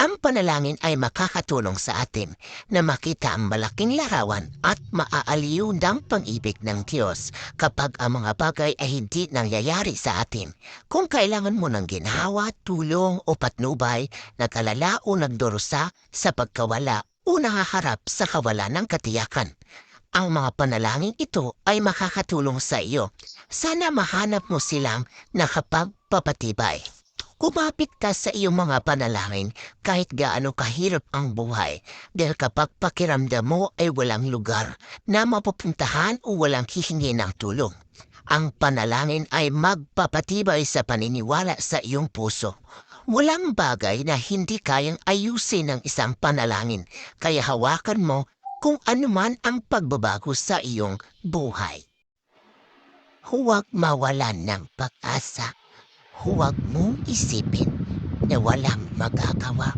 Ang panalangin ay makakatulong sa atin na makita ang malaking larawan at maaaliw ng pag-ibig ng Diyos kapag ang mga bagay ay hindi nangyayari sa atin. Kung kailangan mo ng ginhawa, tulong o patnubay, natalala o nagdurusa sa pagkawala o nakaharap sa kawalan ng katiyakan. Ang mga panalangin ito ay makakatulong sa iyo. Sana mahanap mo silang nakapagpapatibay. Kumapit ka sa iyong mga panalangin kahit gaano kahirap ang buhay dahil kapag pakiramdam mo ay walang lugar na mapupuntahan o walang hihingi ng tulong. Ang panalangin ay magpapatibay sa paniniwala sa iyong puso. Walang bagay na hindi kayang ayusin ng isang panalangin kaya hawakan mo kung anuman ang pagbabago sa iyong buhay. Huwag mawalan ng pag-asa. Huwag mong isipin na walang magagawa.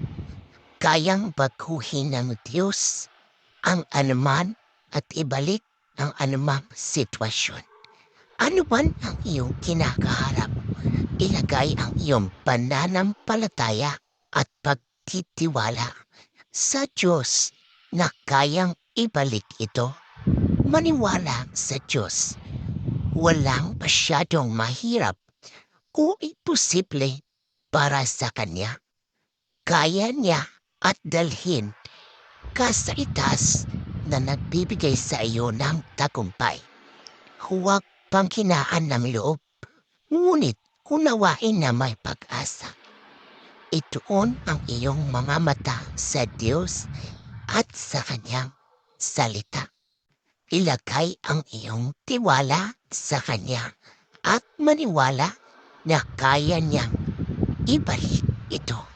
Kayang baguhin ng Diyos ang anuman at ibalik ang anumang sitwasyon. Ano man ang iyong kinakaharap, ilagay ang iyong pananampalataya at pagtitiwala sa Diyos na kayang ibalik ito. Maniwala sa Diyos. Walang masyadong mahirap o imposible para sa Kanya. Kaya niya at dalhin ka sa itaas na nagbibigay sa iyo ng tagumpay. Huwag panghinaan ng loob, ngunit unawain na may pag-asa. Ituon ang iyong mga mata sa Diyos at sa Kanyang salita. Ilagay ang iyong tiwala sa Kanya at maniwala na kaya niyang ibalik ito.